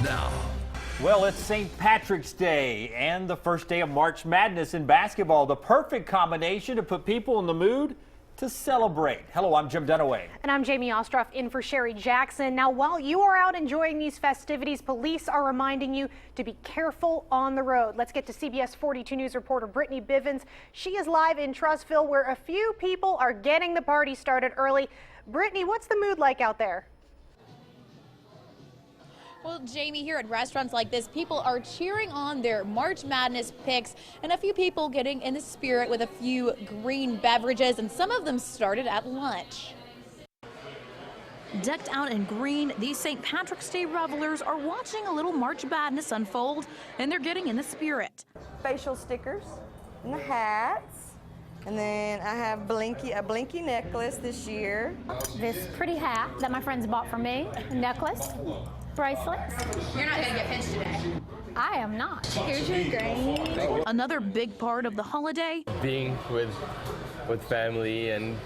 now. Well, it's St. Patrick's Day and the first day of March Madness in basketball. The perfect combination to put people in the mood to celebrate. Hello, I'm Jim Dunaway. And I'm Jamie Ostroff in for Sherry Jackson. Now, while you are out enjoying these festivities, police are reminding you to be careful on the road. Let's get to CBS 42 News reporter Brittany Bivens. She is live in Trussville, where a few people are getting the party started early. Brittany, what's the mood like out there? Well, Jamie, here at restaurants like this, people are cheering on their March Madness picks, and a few people getting in the spirit with a few green beverages, and some of them started at lunch. Decked out in green, these St. Patrick's Day revelers are watching a little March Madness unfold, and they're getting in the spirit. Facial stickers and the hats. And then I have a blinky necklace this year. This pretty hat that my friends bought for me, a necklace, bracelets. You're not going to get pinched today. I am not. Here's your green. Another big part of the holiday, being with family and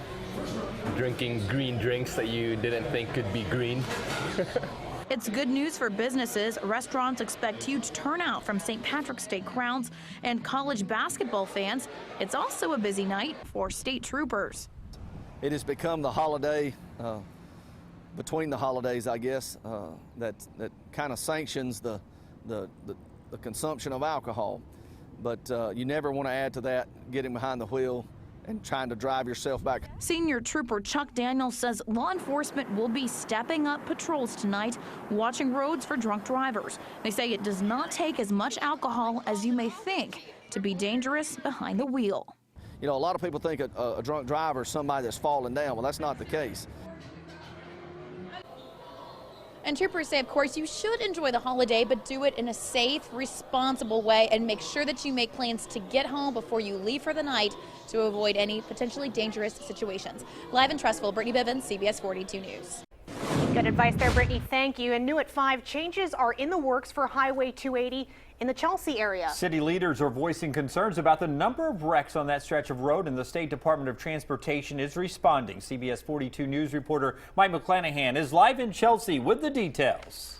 drinking green drinks that you didn't think could be green. it's good news for businesses. Restaurants expect huge turnout from St. Patrick's Day crowds and college basketball fans. It's also a busy night for state troopers. It has become the holiday, between the holidays, I guess, that kind of sanctions the consumption of alcohol. But you never want to add to that, getting behind the wheel and trying to drive yourself back. Senior Trooper Chuck Daniels says law enforcement will be stepping up patrols tonight, watching roads for drunk drivers. They say it does not take as much alcohol as you may think to be dangerous behind the wheel. You know, a lot of people think a drunk driver is somebody that's fallen down. Well, that's not the case. And troopers say, of course, you should enjoy the holiday, but do it in a safe, responsible way, and make sure that you make plans to get home before you leave for the night to avoid any potentially dangerous situations. Live in Trussville, Brittany Bivens, CBS 42 News. Good advice there, Brittany. Thank you. And new at 5, changes are in the works for Highway 280 in the Chelsea area. City leaders are voicing concerns about the number of wrecks on that stretch of road, and the State Department of Transportation is responding. CBS 42 News reporter Mike McClanahan is live in Chelsea with the details.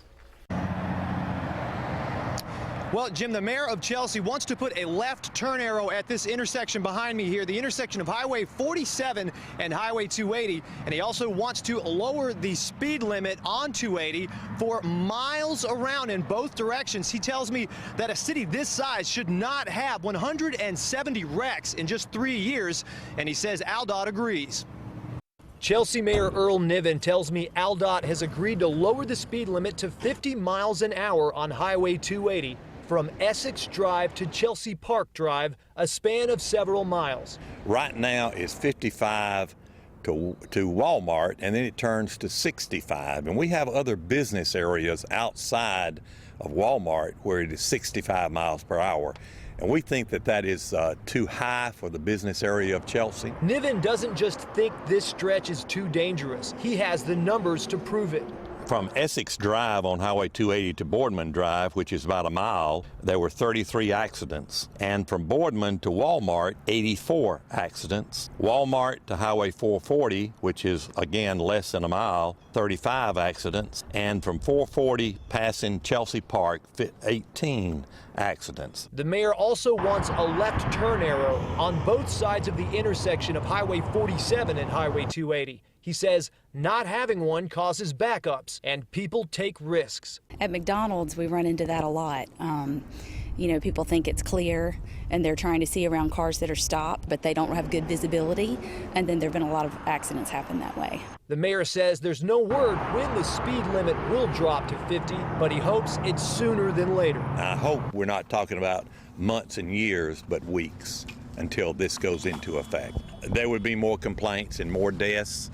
Well, Jim, the mayor of Chelsea wants to put a left turn arrow at this intersection behind me here, the intersection of Highway 47 and Highway 280, and he also wants to lower the speed limit on 280 for miles around in both directions. He tells me that a city this size should not have 170 wrecks in just 3 years, and he says AlDOT agrees. Chelsea Mayor Earl Niven tells me AlDOT has agreed to lower the speed limit to 50 miles an hour on Highway 280 from Essex Drive to Chelsea Park Drive, a span of several miles. Right now it's 55 to Walmart, and then it turns to 65. And we have other business areas outside of Walmart where it is 65 miles per hour. And we think that that is too high for the business area of Chelsea. Niven doesn't just think this stretch is too dangerous. He has the numbers to prove it. From Essex Drive on Highway 280 to Boardman Drive, which is about a mile, there were 33 accidents. And from Boardman to Walmart, 84 accidents. Walmart to Highway 440, which is again less than a mile, 35 accidents. And from 440 passing Chelsea Park, 18 accidents. The mayor also wants a left turn arrow on both sides of the intersection of Highway 47 and Highway 280. He says not having one causes backups and people take risks. At McDonald's, we run into that a lot. You know, people think it's clear and they're trying to see around cars that are stopped, but they don't have good visibility. And then there have been a lot of accidents happen that way. The mayor says there's no word when the speed limit will drop to 50, but he hopes it's sooner than later. I hope we're not talking about months and years, but weeks until this goes into effect. There would be more complaints and more deaths.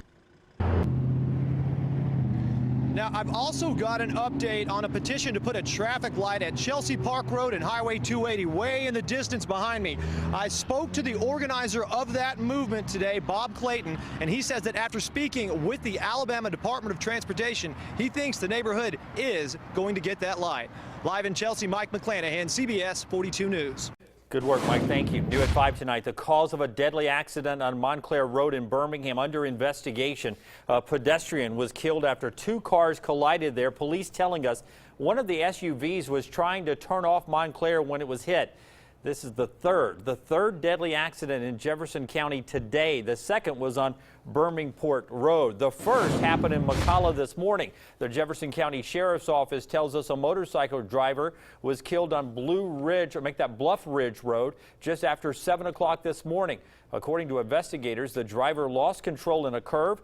Now, I've also got an update on a petition to put a traffic light at Chelsea Park Road and Highway 280 way in the distance behind me. I spoke to the organizer of that movement today, Bob Clayton, and he says that after speaking with the Alabama Department of Transportation, he thinks the neighborhood is going to get that light. Live in Chelsea, Mike McClanahan, CBS 42 News. Good work, Mike. Thank you. New at 5 tonight. The cause of a deadly accident on Montclair Road in Birmingham under investigation. A pedestrian was killed after two cars collided there. Police telling us one of the SUVs was trying to turn off Montclair when it was hit. This is the third deadly accident in Jefferson County today. The second was on Birmingport Road. The first happened in McCalla this morning. The Jefferson County Sheriff's Office tells us a motorcycle driver was killed on Bluff Ridge Road just after 7 o'clock this morning. According to investigators, the driver lost control in a curve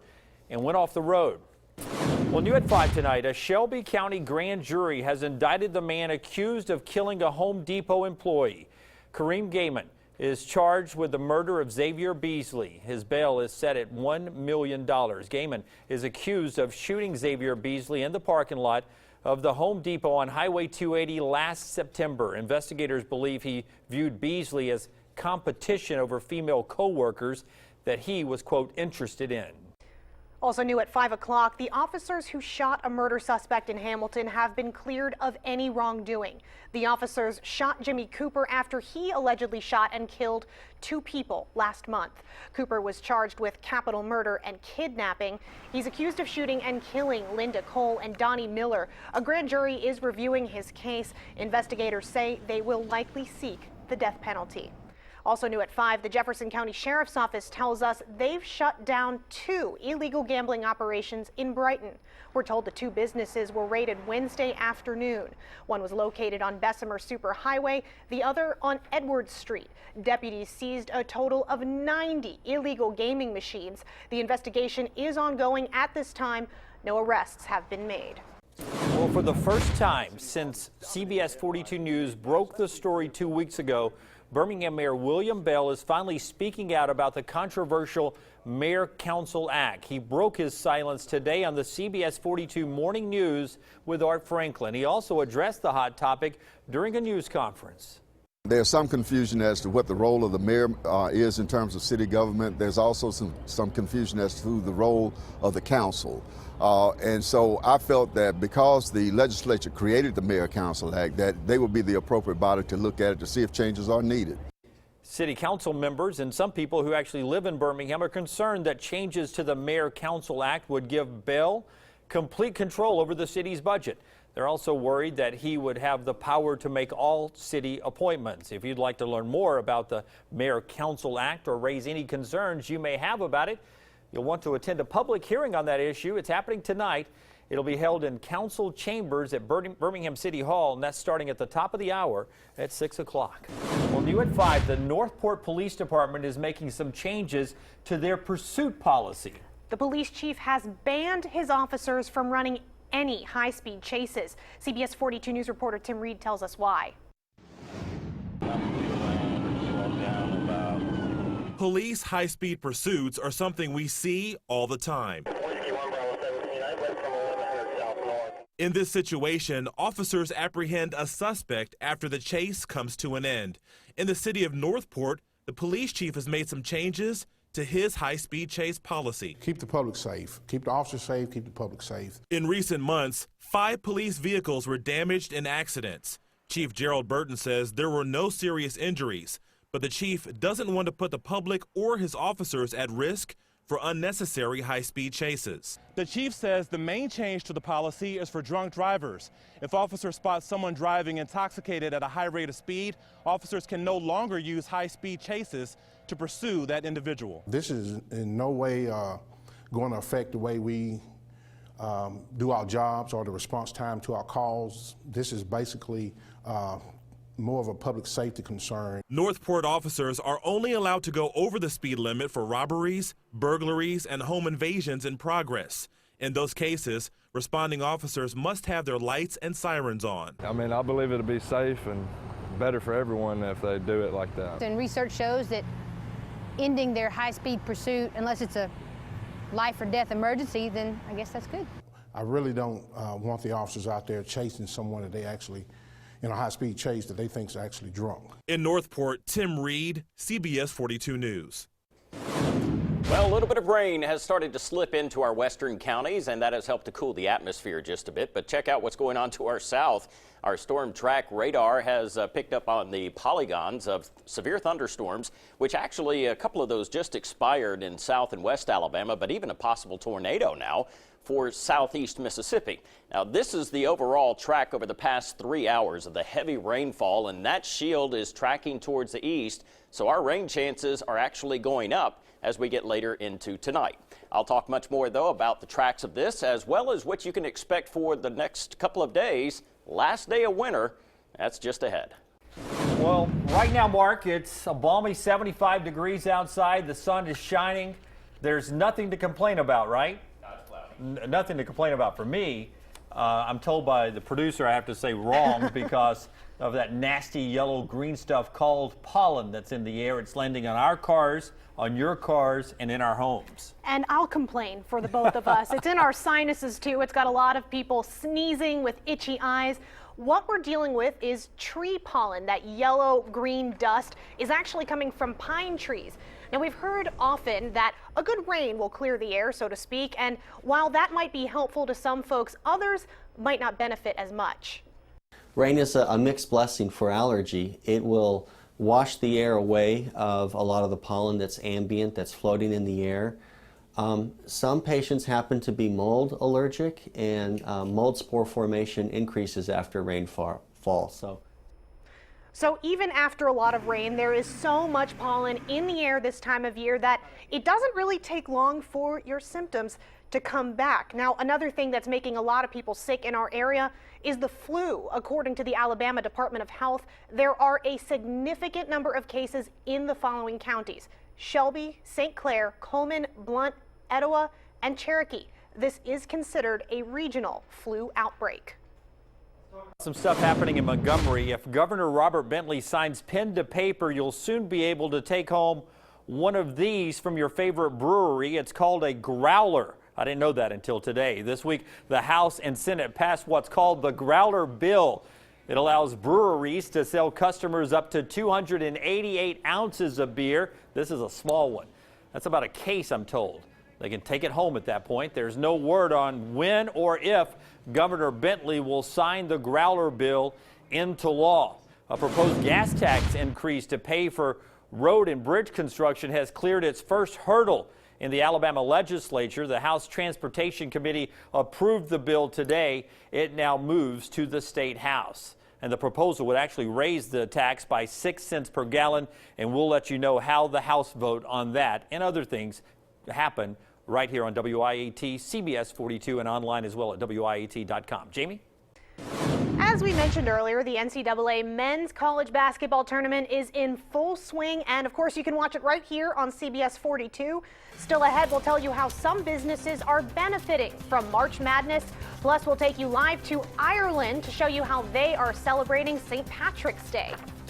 and went off the road. Well, new at 5 tonight, a Shelby County grand jury has indicted the man accused of killing a Home Depot employee. Kareem Gaiman is charged with the murder of Xavier Beasley. His bail is set at $1 million. Gaiman is accused of shooting Xavier Beasley in the parking lot of the Home Depot on Highway 280 last September. Investigators believe he viewed Beasley as competition over female co-workers that he was, quote, interested in. Also new at 5 o'clock, the officers who shot a murder suspect in Hamilton have been cleared of any wrongdoing. The officers shot Jimmy Cooper after he allegedly shot and killed 2 people last month. Cooper was charged with capital murder and kidnapping. He's accused of shooting and killing Linda Cole and Donnie Miller. A grand jury is reviewing his case. Investigators say they will likely seek the death penalty. Also new at 5, the Jefferson County Sheriff's Office tells us they've shut down 2 illegal gambling operations in Brighton. We're told the 2 businesses were raided Wednesday afternoon. One was located on Bessemer Superhighway, the other on Edwards Street. Deputies seized a total of 90 illegal gaming machines. The investigation is ongoing at this time. No arrests have been made. Well, for the first time since CBS 42 News broke the story 2 weeks ago, Birmingham Mayor William Bell is finally speaking out about the controversial Mayor-Council Act. He broke his silence today on the CBS 42 Morning News with Art Franklin. He also addressed the hot topic during a news conference. There's some confusion as to what the role of the mayor is in terms of city government. There's also some confusion as to the role of the council. And so I felt that because the legislature created the Mayor-Council Act, that they would be the appropriate body to look at it to see if changes are needed. City council members and some people who actually live in Birmingham are concerned that changes to the Mayor-Council Act would give Bell complete control over the city's budget. They're also worried that he would have the power to make all city appointments. If you'd like to learn more about the Mayor-Council Act or raise any concerns you may have about it, you'll want to attend a public hearing on that issue. It's happening tonight. It'll be held in council chambers at Birmingham City Hall, and that's starting at the top of the hour at 6 o'clock. Well, new at 5, the Northport Police Department is making some changes to their pursuit policy. The police chief has banned his officers from running any high-speed chases. CBS 42 News reporter Tim Reed tells us why. Police high-speed pursuits are something we see all the time. In this situation, officers apprehend a suspect after the chase comes to an end. In the city of Northport, the police chief has made some changes to his high-speed chase policy. Keep the public safe. Keep the officers safe, keep the public safe. In recent months, 5 police vehicles were damaged in accidents. Chief Gerald Burton says there were no serious injuries, but the chief doesn't want to put the public or his officers at risk for unnecessary high-speed chases. The chief says the main change to the policy is for drunk drivers. If officers spot someone driving intoxicated at a high rate of speed, officers can no longer use high-speed chases to pursue that individual. This is in no way going to affect the way we do our jobs or the response time to our calls. This is basically more of a public safety concern. Northport officers are only allowed to go over the speed limit for robberies, burglaries, and home invasions in progress. In those cases, responding officers must have their lights and sirens on. I mean, I believe it'll be safe and better for everyone if they do it like that. And research shows that ending their high-speed pursuit, unless it's a life or death emergency, then I guess that's good. I really don't want the officers out there chasing someone that they actually, in a high-speed chase that they think is actually drunk. In Northport, Tim Reed, CBS 42 News. Well, a little bit of rain has started to slip into our western counties, and that has helped to cool the atmosphere just a bit. But check out what's going on to our south. Our storm track radar has picked up on the polygons of severe thunderstorms, which actually a couple of those just expired in South and West Alabama, but even a possible tornado now for southeast Mississippi. Now, this is the overall track over the past 3 hours of the heavy rainfall, and that shield is tracking towards the east, so our rain chances are actually going up as we get later into tonight. I'll talk much more, though, about the tracks of this, as well as what you can expect for the next couple of days. Last day of winter, that's just ahead. Well, right now, Mark, it's a balmy 75 degrees outside. The sun is shining. There's nothing to complain about, right? Nothing to complain about for me. I'm told by the producer I have to say wrong because of that nasty yellow green stuff called pollen that's in the air. It's landing on our cars, on your cars, and in our homes. And I'll complain for the both of us. It's in our sinuses too. It's got a lot of people sneezing with itchy eyes. What we're dealing with is tree pollen. That yellow-green dust is actually coming from pine trees. Now, we've heard often that a good rain will clear the air, so to speak, and while that might be helpful to some folks, others might not benefit as much. Rain is a mixed blessing for allergy. It will wash the air away of a lot of the pollen that's ambient, that's floating in the air. Some patients happen to be mold allergic, and mold spore formation increases after rainfall. So even after a lot of rain, there is so much pollen in the air this time of year that it doesn't really take long for your symptoms to come back. Now, another thing that's making a lot of people sick in our area is the flu. According to the Alabama Department of Health, there are a significant number of cases in the following counties: Shelby, St. Clair, Coleman, Blount, Etowah, and Cherokee. This is considered a regional flu outbreak. Some stuff happening in Montgomery. If Governor Robert Bentley signs pen to paper, you'll soon be able to take home one of these from your favorite brewery. It's called a growler. I didn't know that until today. This week, the House and Senate passed what's called the growler bill. It allows breweries to sell customers up to 288 ounces of beer. This is a small one. That's about a case, I'm told. They can take it home at that point. There's no word on when or if Governor Bentley will sign the growler bill into law. A proposed gas tax increase to pay for road and bridge construction has cleared its first hurdle in the Alabama legislature. The House Transportation Committee approved the bill today. It now moves to the State House. And the proposal would actually raise the tax by 6 cents per gallon. And we'll let you know how the House vote on that and other things happen right here on WIAT, CBS 42, and online as well at WIAT.com. Jamie? As we mentioned earlier, the NCAA men's college basketball tournament is in full swing, and of course you can watch it right here on CBS 42. Still ahead, we'll tell you how some businesses are benefiting from March Madness. Plus, we'll take you live to Ireland to show you how they are celebrating St. Patrick's Day.